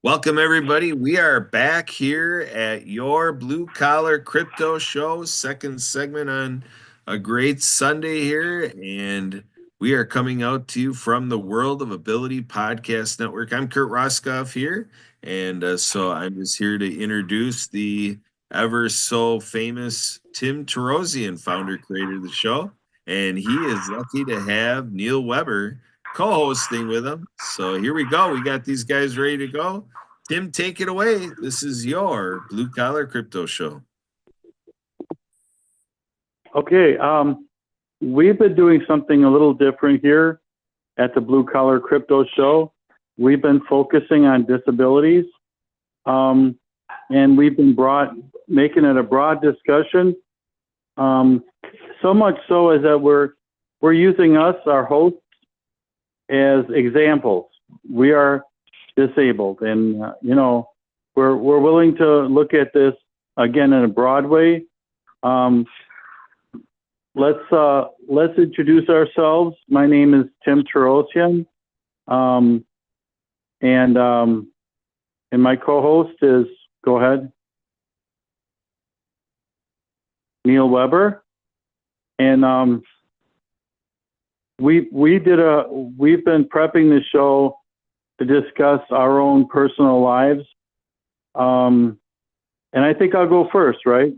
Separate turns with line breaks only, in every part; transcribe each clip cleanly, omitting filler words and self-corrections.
Welcome, everybody. We are back here at your Blue Collar Crypto Show, second segment on a great Sunday here. And we are coming out to you from the World of Ability Podcast Network. I'm Kurt Roskoff here. And I'm just here to introduce the ever so famous Tim Torosian, founder, creator of the show. And he is lucky to have Neil Weber co-hosting with him. So here we go. We got these guys ready to go. Tim, take it away. This is your Blue Collar Crypto Show.
Okay, we've been doing something a little different here at the Blue Collar Crypto Show. We've been focusing on disabilities, and we've been making it a broad discussion. So much so is that we're using us, our hosts, as examples. We are disabled, and we're willing to look at this again in a broad way. Let's introduce ourselves. My name is Tim Torosian, and my co-host is, go ahead, Neil Weber. And we've been prepping the show to discuss our own personal lives. And I think I'll go first, right?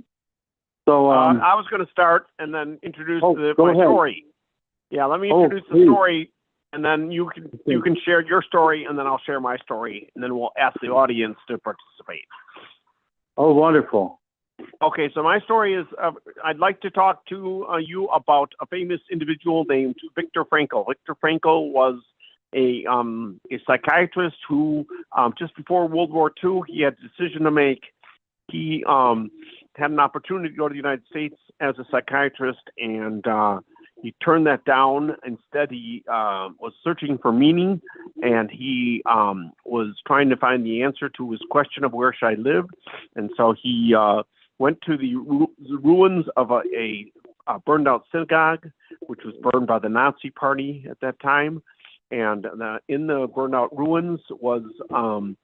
So
I was going to start and then introduce my story. Yeah, let me introduce the
please.
story, and then you can share your story, and then I'll share my story, and then we'll ask the audience to participate.
Oh, wonderful.
Okay, so my story is, I'd like to talk to you about a famous individual named Viktor Frankl. Viktor Frankl was a psychiatrist who, just before World War II, he had a decision to make. He had an opportunity to go to the United States as a psychiatrist, and he turned that down. Instead, he was searching for meaning, and he was trying to find the answer to his question of where should I live. And so he went to the ruins of a burned out synagogue, which was burned by the Nazi Party at that time. And in the burned out ruins was some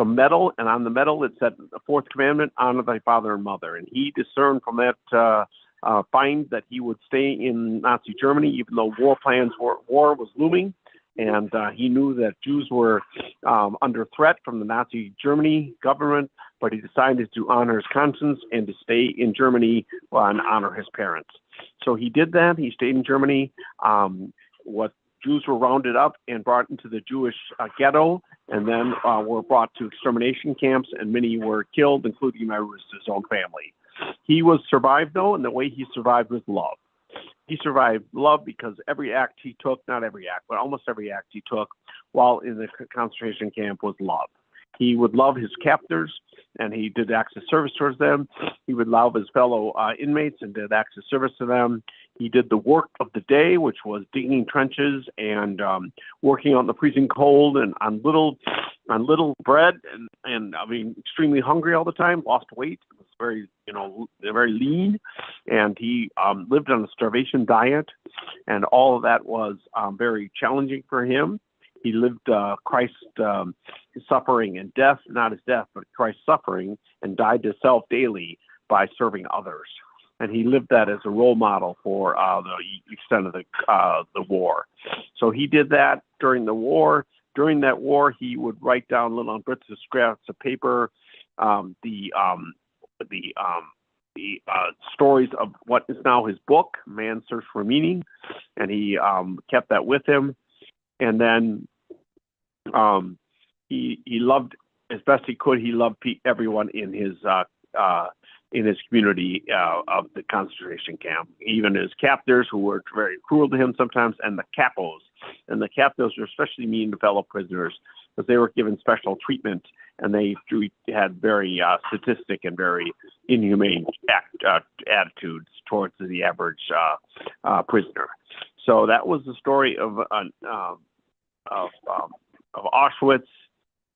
metal, and on the metal it said the fourth commandment: honor thy father and mother. And he discerned from that find that he would stay in Nazi Germany, even though war was looming. And he knew that Jews were under threat from the Nazi Germany government, but he decided to honor his conscience and to stay in Germany and honor his parents. So he did that. He stayed in Germany. Jews were rounded up and brought into the Jewish ghetto, and then were brought to extermination camps, and many were killed, including members of his own family. He was survived, though, and the way he survived was love. He survived love because every act he took, not every act, but almost every act he took while in the concentration camp was love. He would love his captors, and he did acts of service towards them. He would love his fellow inmates and did acts of service to them. He did the work of the day, which was digging trenches and working on the freezing cold and on little bread, and I mean, extremely hungry all the time. Lost weight. Was very lean, and he lived on a starvation diet, and all of that was very challenging for him. He lived Christ's suffering and death, not his death, but Christ's suffering, and died to self daily by serving others. And he lived that as a role model for the extent of the war. So he did that during the war. During that war, he would write down little on bits of scraps of paper the stories of what is now his book, Man's Search for Meaning, and he kept that with him. And then he loved, as best he could, he loved everyone in his community of the concentration camp, even his captors, who were very cruel to him sometimes, and the capos. And the capos were especially mean to fellow prisoners because they were given special treatment, and they had very sadistic and very inhumane attitudes towards the average prisoner. So that was the story of Auschwitz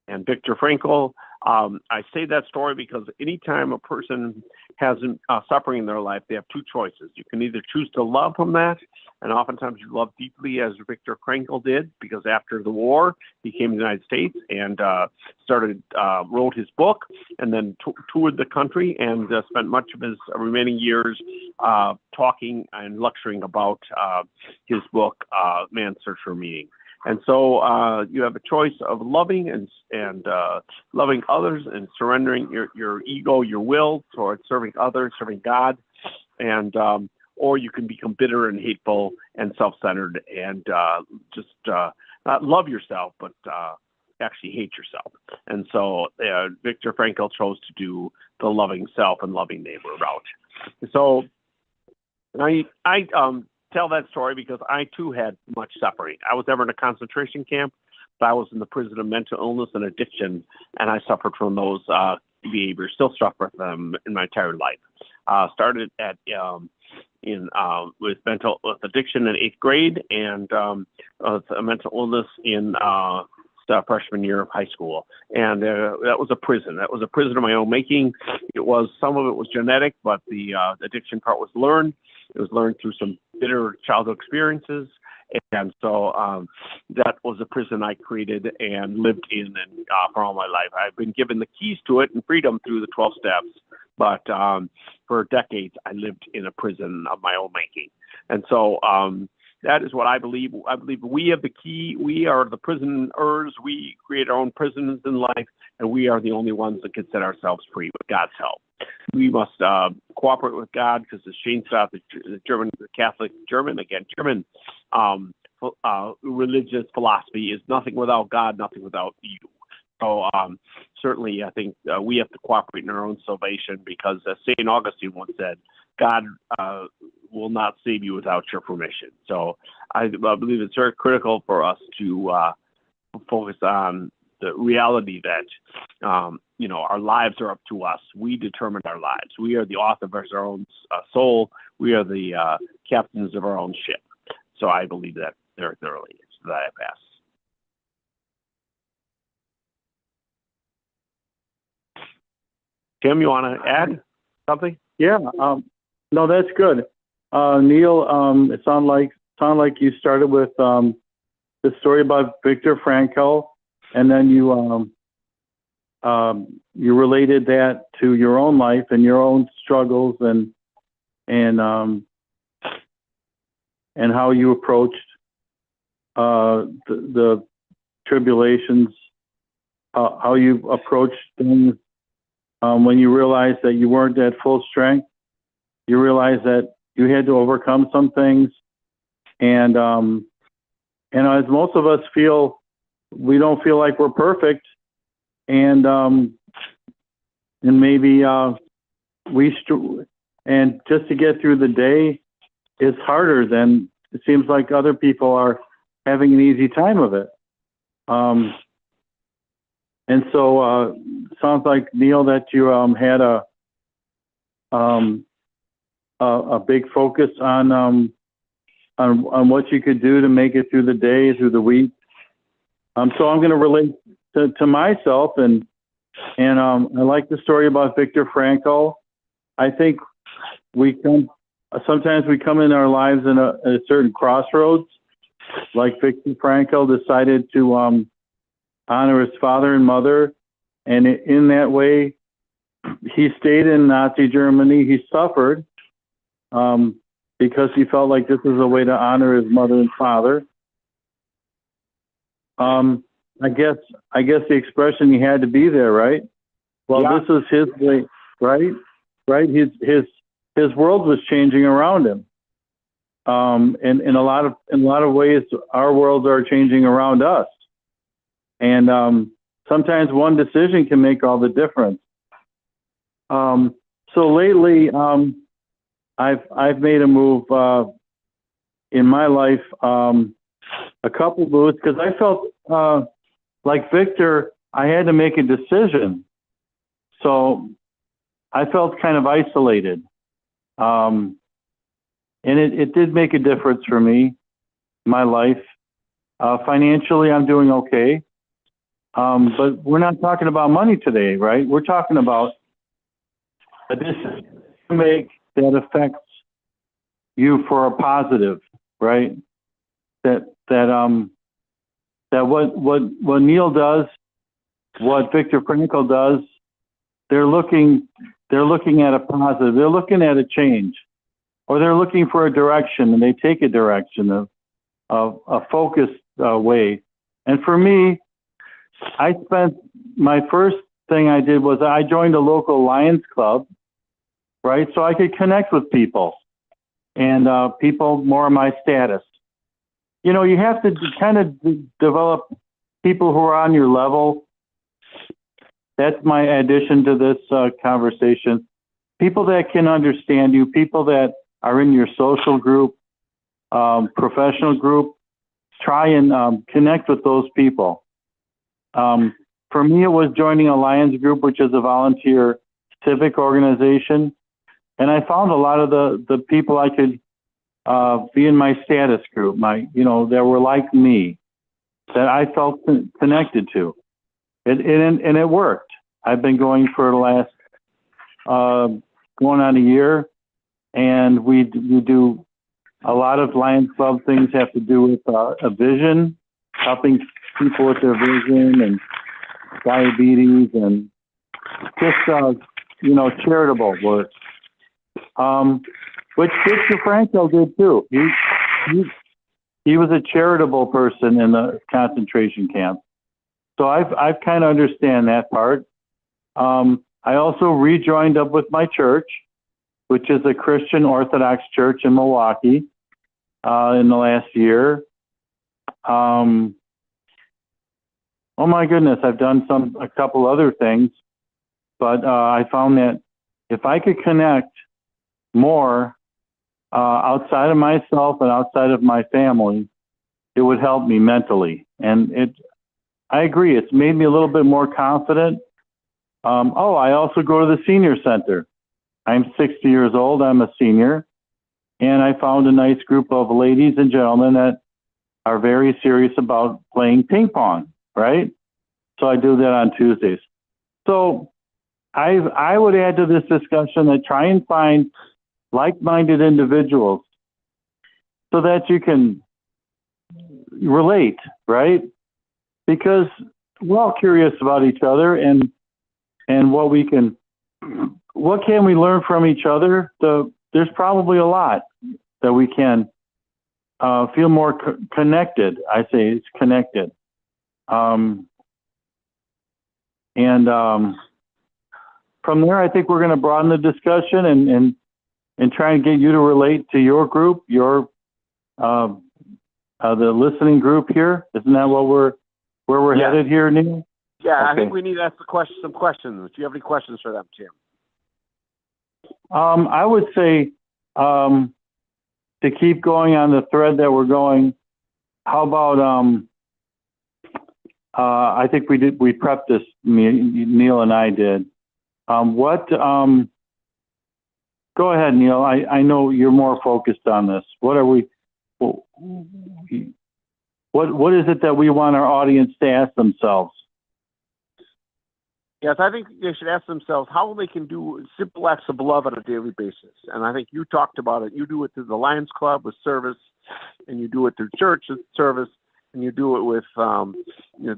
and Viktor Frankl. I say that story because anytime a person has suffering in their life, they have two choices. You can either choose to love from that, and oftentimes you love deeply, as Viktor Frankl did, because after the war, he came to the United States and wrote his book, and then toured the country and spent much of his remaining years talking and lecturing about his book, Man's Search for Meaning. And so you have a choice of loving and loving others and surrendering your ego, your will towards serving others, serving God, and or you can become bitter and hateful and self-centered and just not love yourself, but actually hate yourself. And so Viktor Frankl chose to do the loving self and loving neighbor route. So I tell that story because I too had much suffering. I was never in a concentration camp, but I was in the prison of mental illness and addiction, and I suffered from those behaviors. Still suffer from them in my entire life. Started at with addiction in 8th grade, and mental illness in freshman year of high school, and that was a prison. That was a prison of my own making. Some of it was genetic, but the addiction part was learned. It was learned through some bitter childhood experiences. And so that was a prison I created and lived in and, for all my life. I've been given the keys to it and freedom through the 12 steps. But for decades, I lived in a prison of my own making. And so that is what I believe. I believe we have the key. We are the prisoners. We create our own prisons in life, and we are the only ones that can set ourselves free with God's help. We must cooperate with God because as Shane said, the Catholic German religious philosophy is nothing without God, nothing without you. So certainly I think we have to cooperate in our own salvation because as St. Augustine once said, God will not save you without your permission. So I believe it's very critical for us to focus on the reality that, our lives are up to us. We determine our lives. We are the author of our own soul. We are the captains of our own ship. So I believe that very thoroughly. So that I pass. Tim, you want to add something?
Yeah. No, that's good. Neil, it sounded like you started with the story about Viktor Frankl, and then you related that to your own life and your own struggles and how you approached the tribulations, how you approached things when you realized that you weren't at full strength. You realized that you had to overcome some things, and as most of us feel, we don't feel like we're perfect, and maybe and just to get through the day is harder than it seems like other people are having an easy time of it. And so sounds like, Neil, that you had a big focus on what you could do to make it through the day, through the week. So I'm going to relate to myself, and I like the story about Viktor Frankl. I think sometimes we come in our lives in a certain crossroads, like Viktor Frankl decided to honor his father and mother, and in that way, he stayed in Nazi Germany. He suffered because he felt like this was a way to honor his mother and father. I guess the expression, he had to be there, right? Well, yeah. This was his way, right? Right. His world was changing around him. And in a lot of ways, our worlds are changing around us. And sometimes one decision can make all the difference. So lately, I've made a move in my life, a couple moves, because I felt like Viktor, I had to make a decision. So I felt kind of isolated. And it did make a difference for me, my life. Financially, I'm doing okay. But we're not talking about money today, right? We're talking about a decision to make that affects you for a positive, right? That what Neil does, what Viktor Frankl does, they're looking at a positive. They're looking at a change, or they're looking for a direction, and they take a direction of a focused way. And for me, I spent my first thing I did was I joined a local Lions Club, right? So I could connect with people and people more of my status. You know, you have to kind of develop people who are on your level. That's my addition to this conversation. People that can understand you, people that are in your social group, professional group. Try and connect with those people. For me, it was joining a Lions group, which is a volunteer civic organization. And I found a lot of the people I could be in my status group, that were like me, that I felt connected to. And it worked. I've been going for the last, going on a year, and we do a lot of Lions Club things have to do with a vision, helping people with their vision and diabetes and just, charitable work. Which Viktor Frankl did too. He was a charitable person in the concentration camp. So I've kind of understand that part. I also rejoined up with my church, which is a Christian Orthodox church in Milwaukee, in the last year. Oh my goodness, I've done a couple other things, but I found that if I could connect more outside of myself and outside of my family, it would help me mentally. And I agree, it's made me a little bit more confident. I also go to the senior center. I'm 60 years old, I'm a senior, and I found a nice group of ladies and gentlemen that are very serious about playing ping pong, right? So I do that on Tuesdays. So I would add to this discussion that try and find like-minded individuals so that you can relate, right? Because we're all curious about each other and what can we learn from each other? There's probably a lot that we can feel more connected. I say it's connected. From there, I think we're going to broaden the discussion and try and get you to relate to your group, the listening group here. Isn't that where we're headed here, Neil?
Yeah,
Okay.
I think we need to ask some questions. Do you have any questions for them, Tim?
I would say to keep going on the thread that we're going, how about I think we prepped this, Neil and I did. Go ahead, Neil. I know you're more focused on this. What is it that we want our audience to ask themselves?
Yes, I think they should ask themselves how they can do simple acts of love on a daily basis. And I think you talked about it. You do it through the Lions Club with service, and you do it through church with service, and you do it with you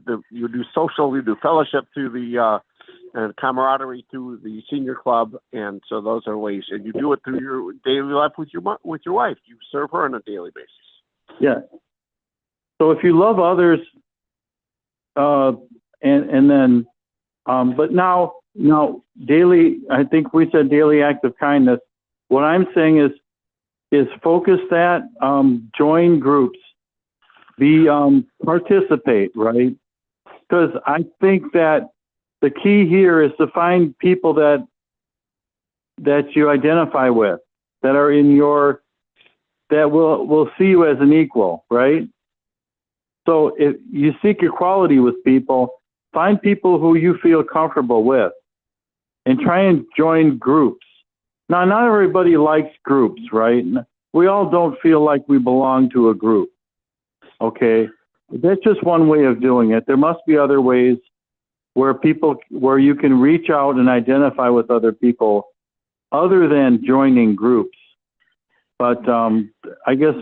do social, you do fellowship through the camaraderie through the senior club, and so those are ways. And you do it through your daily life with your wife. You serve her on a daily basis.
Yeah. So if you love others, and then. But now daily, I think we said daily act of kindness. What I'm saying is focus that, join groups, participate, right? Because I think that the key here is to find people that you identify with, that are that will see you as an equal, right? So if you seek equality with people, find people who you feel comfortable with and try and join groups. Now, not everybody likes groups, right? We all don't feel like we belong to a group, okay? that's just one way of doing it. There must be other ways where you can reach out and identify with other people other than joining groups. But I guess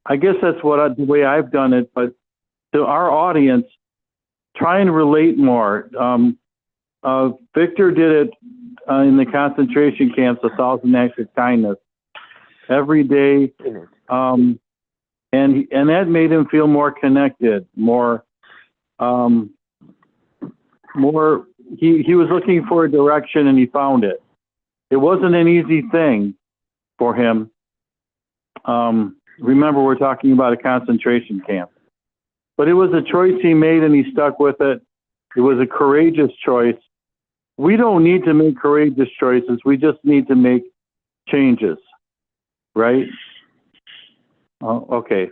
that's the way I've done it. But to our audience, try and relate more. Victor did it in the concentration camps, 1,000 Acts of Kindness, every day. And that made him feel more connected, more, he was looking for a direction and he found it. It wasn't an easy thing for him. Remember, we're talking about a concentration camp, but it was a choice he made and he stuck with it. It was a courageous choice. We don't need to make courageous choices. We just need to make changes, right? Okay.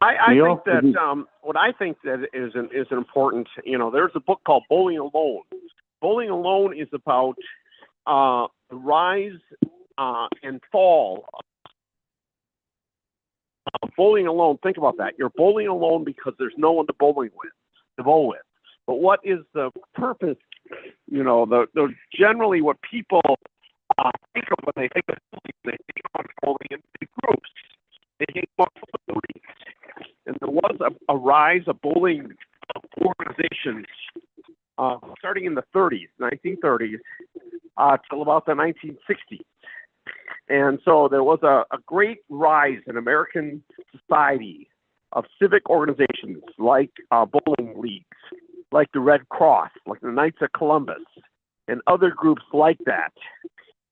I
Neil,
think that what I think that is an important, there's a book called Bowling Alone. Bowling Alone is about the rise and fall. Bowling alone, think about that. You're bowling alone because there's no one to bowl with. But what is the purpose? Generally what people think of when they think of bowling, they think of bowling in big groups. They think of bowling. And there was a rise of bowling organizations starting in the 1930s, till about the 1960s. And so there was a great rise in American society of civic organizations like bowling leagues, like the Red Cross, like the Knights of Columbus, and other groups like that.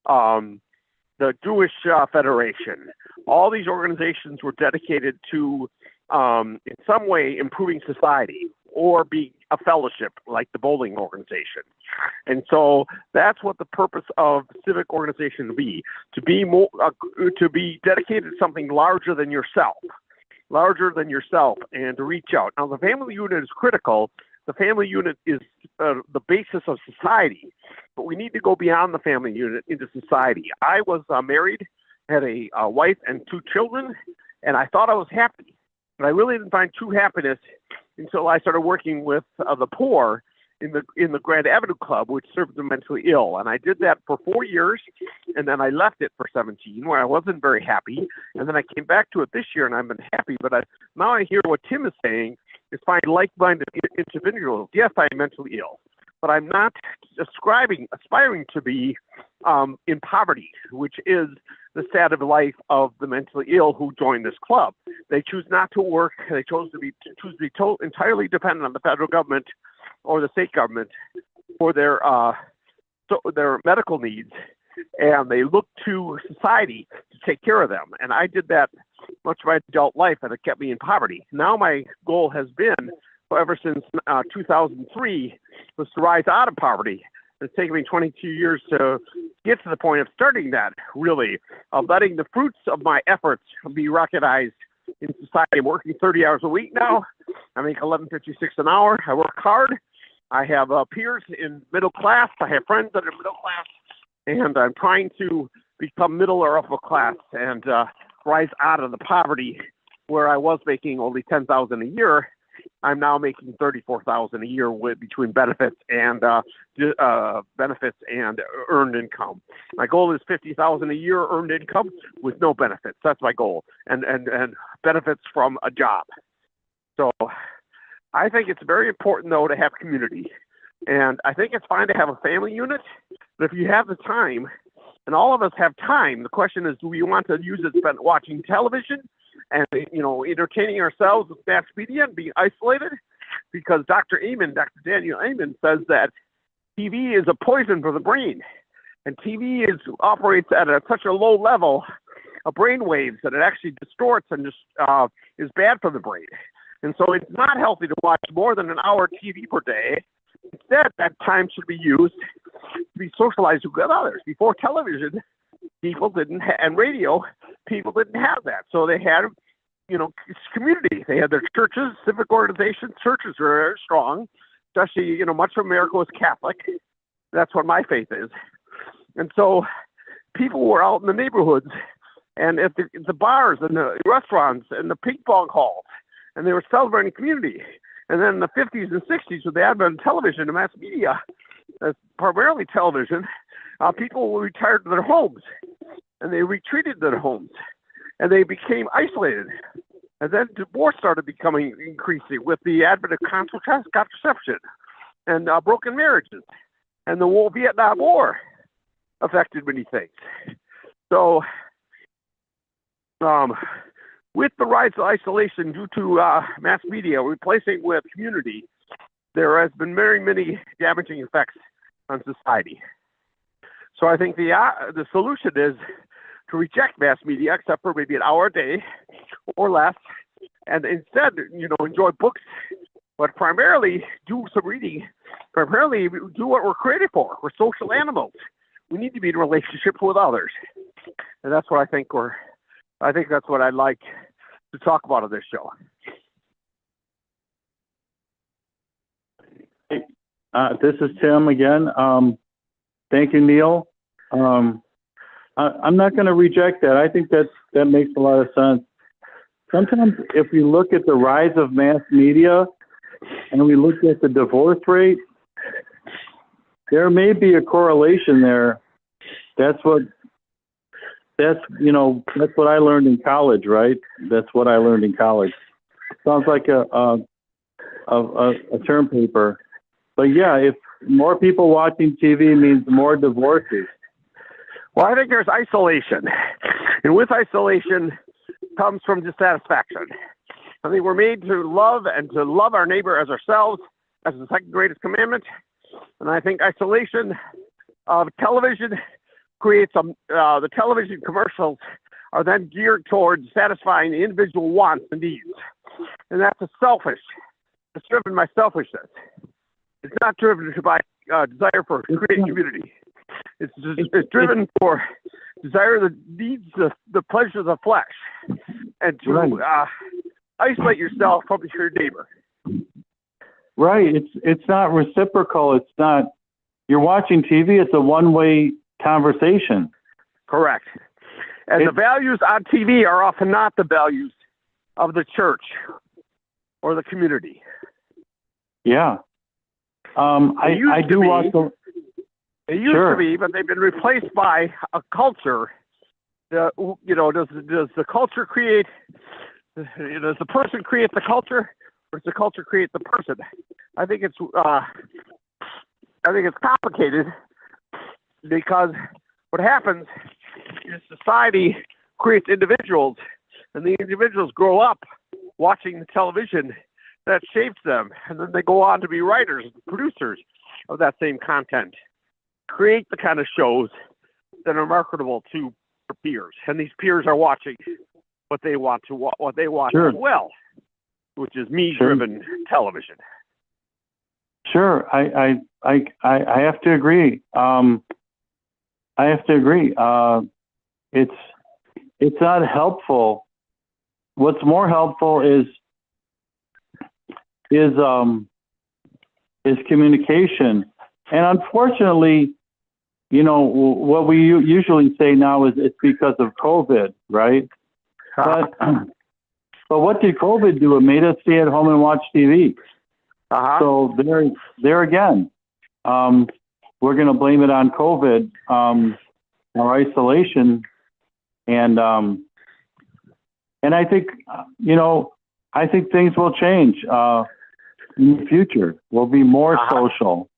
The Jewish Federation. All these organizations were dedicated to, in some way, improving society or being a fellowship like the bowling organization. And so that's what the purpose of civic organization to be more, to be dedicated to something larger than yourself, and to reach out. Now, the family unit is critical. The family unit is the basis of society, but we need to go beyond the family unit into society. I was married, had a wife and 2 children, and I thought I was happy. But I really didn't find true happiness until I started working with the poor in the Grand Avenue Club, which served the mentally ill. And I did that for 4 years, and then I left it for 17, where I wasn't very happy. And then I came back to it this year, and I've been happy. But now I hear what Tim is saying is find like-minded individuals. Yes, I am mentally ill, but I'm not aspiring to be in poverty, which is the stat of life of the mentally ill who join this club. They choose not to work. They choose to be entirely dependent on the federal government or the state government for their medical needs, and they look to society to take care of them. And I did that much of my adult life, and it kept me in poverty. Now my goal has been, ever since 2003, was to rise out of poverty. It's taken me 22 years to get to the point of starting that, really, of letting the fruits of my efforts be recognized in society. I'm working 30 hours a week now. I make $11.56 an hour. I work hard. I have peers in middle class. I have friends that are middle class, and I'm trying to become middle or upper class and rise out of the poverty where I was making only $10,000 a year. I'm now making $34,000 a year between benefits and earned income. My goal is $50,000 a year earned income with no benefits. That's my goal, and benefits from a job. So I think it's very important, though, to have community. And I think it's fine to have a family unit, but if you have the time, and all of us have time, the question is, do we want to use it spent watching television and, entertaining ourselves with mass media and being isolated? Because Dr. Daniel Amen says that TV is a poison for the brain. And TV operates at such a low level of brain waves that it actually distorts and just is bad for the brain. And so it's not healthy to watch more than an hour TV per day. Instead, that time should be used to be socialized with others. Before television, people didn't and radio, people didn't have that. So they had, community. They had their churches, civic organizations. Churches were very strong, especially, much of America was Catholic. That's what my faith is. And so people were out in the neighborhoods and at the bars and the restaurants and the ping pong halls. and they were celebrating community. And then in the 50s and 60s, with the advent of television and mass media, primarily television, people retired to their homes, and they retreated to their homes, and they became isolated. And then divorce started becoming increasing with the advent of contraception and broken marriages. And the Vietnam War affected many things. So, with the rise of isolation due to mass media replacing with community, there has been very many damaging effects on society. So I think the solution is to reject mass media, except for maybe an hour a day or less, and instead, enjoy books, but primarily do some reading. Primarily do what we're created for. We're social animals. We need to be in relationship with others, and that's what I think that's what I'd like to talk about on this show.
This is Tim again. Thank you, Neil. I'm not going to reject that. I think that makes a lot of sense. Sometimes if we look at the rise of mass media and we look at the divorce rate, there may be a correlation there. That's what I learned in college, right? That's what I learned in college. Sounds like a term paper. But yeah, if more people watching TV means more divorces.
Well, I think there's isolation. And with isolation comes from dissatisfaction. I think we're made to love our neighbor as ourselves, as the second greatest commandment. And I think isolation of television creates the television commercials are then geared towards satisfying the individual wants and needs. And that's it's driven by selfishness. It's not driven by desire for creating community. It's driven for desire that needs the pleasure of the flesh, and to isolate yourself from your neighbor.
Right. It's not reciprocal. It's not. You're watching TV. It's a one-way conversation.
Correct. And the values on TV are often not the values of the church or the community.
Yeah. I do watch the.
They used to be, but they've been replaced by a culture. Does the culture create? Does the person create the culture, or does the culture create the person? I think it's complicated, because what happens is society creates individuals, and the individuals grow up watching the television that shapes them, and then they go on to be writers and producers of that same content, create the kind of shows that are marketable to their peers, and these peers are watching what they want as well, which is me-driven television.
Sure, I have to agree. It's not helpful. What's more helpful is communication. And unfortunately, what we usually say now is it's because of COVID, right? But what did COVID do? It made us stay at home and watch TV. So there again, we're going to blame it on COVID, our isolation, and I think I think things will change in the future. We'll be more social.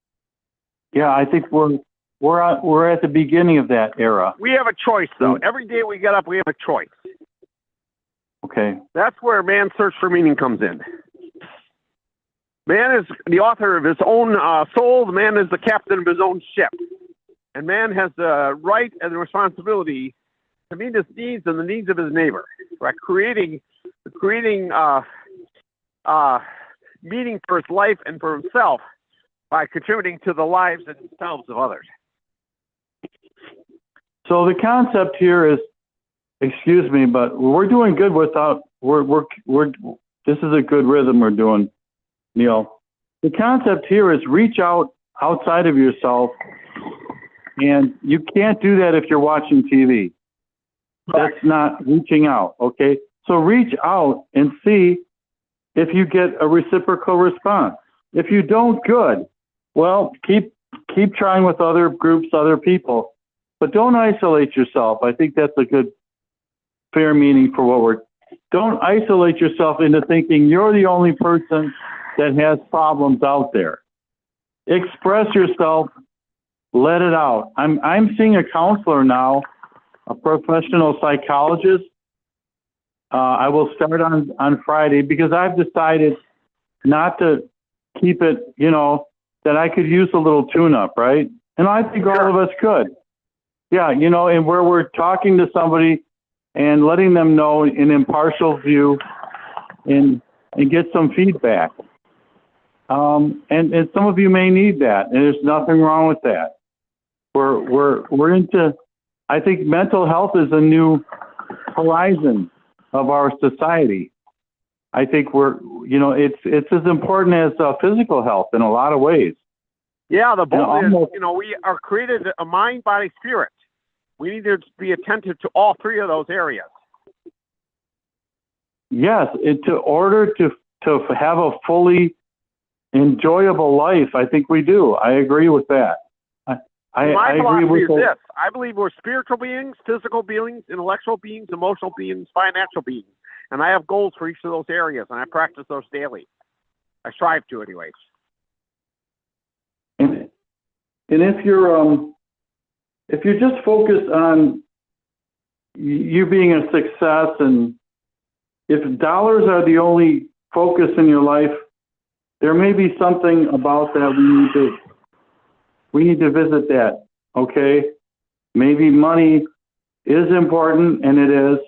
Yeah, I think we're at the beginning of that era.
We have a choice, though. Every day we get up, we have a choice.
Okay.
That's where man's search for meaning comes in. Man is the author of his own soul. Man is the captain of his own ship. And man has the right and the responsibility to meet his needs and the needs of his neighbor, by creating meaning for his life and for himself by contributing to the lives and selves of others.
So the concept here is, excuse me, but we're doing good without, this is a good rhythm we're doing, Neil. The concept here is reach out outside of yourself, and you can't do that if you're watching TV. That's not reaching out, okay? So reach out and see if you get a reciprocal response. If you don't, good. Well, keep trying with other groups, other people, but don't isolate yourself. I think that's a good, fair meaning for what we're. Don't isolate yourself into thinking you're the only person that has problems out there. Express yourself, let it out. I'm seeing a counselor now, a professional psychologist. I will start on Friday because I've decided not to keep it, that I could use a little tune-up, right? And I think all of us could. Yeah, and where we're talking to somebody and letting them know an impartial view and get some feedback. And some of you may need that, and there's nothing wrong with that. We're into, I think mental health is a new horizon of our society. I think it's as important as physical health in a lot of ways.
Yeah, the both is, we are created a mind, body, spirit. We need to be attentive to all three of those areas.
Yes, in order to have a fully enjoyable life, I think we do. I agree with that.
My philosophy is this. I believe we're spiritual beings, physical beings, intellectual beings, emotional beings, financial beings. And I have goals for each of those areas, and I practice those daily. I strive to, anyways.
And if you're just focused on you being a success, and if dollars are the only focus in your life, there may be something about that we need to visit that. Okay, maybe money is important, and it is,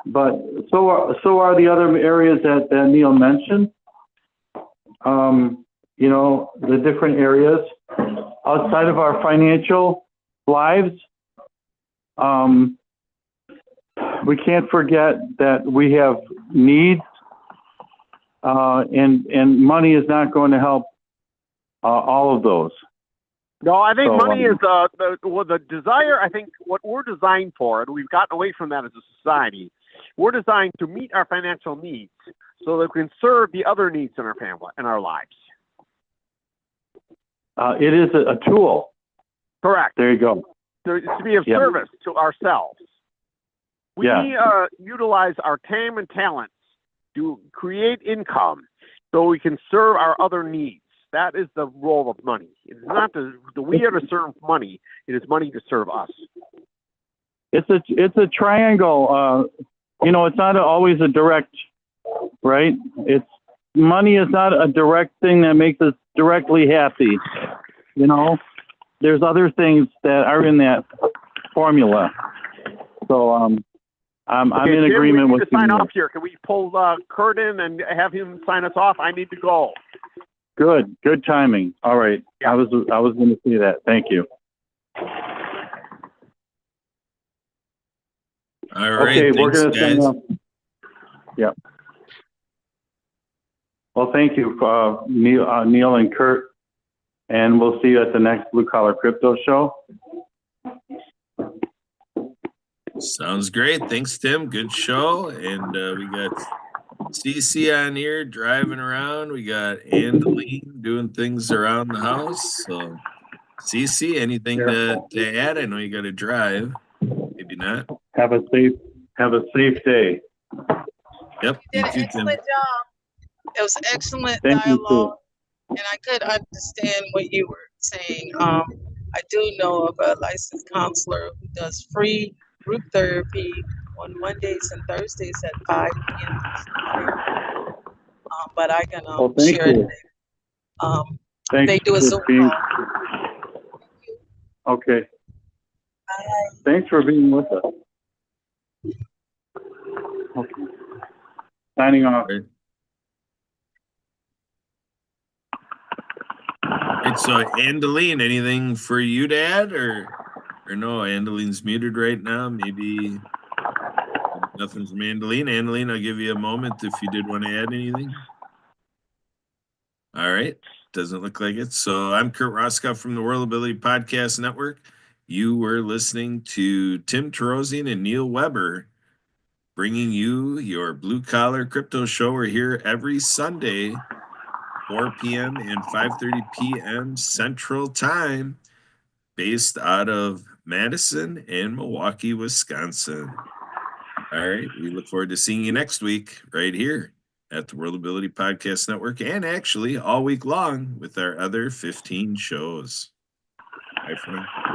but so are the other areas that Neil mentioned. The different areas outside of our financial lives. We can't forget that we have needs, and money is not going to help all of those.
No, I think money is the desire. I think what we're designed for, and we've gotten away from that as a society. We're designed to meet our financial needs so that we can serve the other needs in our family and our lives.
It is a tool.
Correct.
There you go.
To be of service to ourselves. We utilize our time and talents to create income so we can serve our other needs. That is the role of money. It's not we are to serve money. It is money to serve us.
It's a triangle. It's not always a direct, right? Money is not a direct thing that makes us directly happy. There's other things that are in that formula. So I'm in agreement with you.
Sign off here. Can we pull Kurt in and have him sign us off? I need to go.
Good timing. All right. Yeah. I was going to say that. Thank you.
All right.
Okay,
thanks,
we're going to
guys.
sign off. Yeah. Well, thank you, Neil and Kurt, and we'll see you at the next Blue Collar Crypto Show.
Sounds great. Thanks, Tim. Good show. And we got CC on here driving around. We got Angeline doing things around the house. So, CC, anything to add? I know you got to drive. Maybe not.
Have a safe day.
Yep.
You did an excellent job. It was excellent
Thank
dialogue, and I could understand what you were saying. I do know of a licensed counselor who does free group therapy on Mondays and Thursdays at 5 p.m. But I can share it. They do a Zoom call.
Okay.
Bye.
Thanks for being with us. Okay. Signing off.
Right, so Angeline, anything for you to add, or no? Angeline's muted right now. Maybe nothing from Angeline. Angeline, I'll give you a moment if you did want to add anything. All right, doesn't look like it. So I'm Kurt Roskoff from the World Ability Podcast Network. You were listening to Tim Torosian and Neil Weber bringing you your Blue Collar Crypto Show. We're here every Sunday, 4 p.m. and 5:30 p.m. Central Time, based out of Madison and Milwaukee, Wisconsin. All right. We look forward to seeing you next week right here at the World Ability Podcast Network, and actually all week long with our other 15 shows. Bye for now.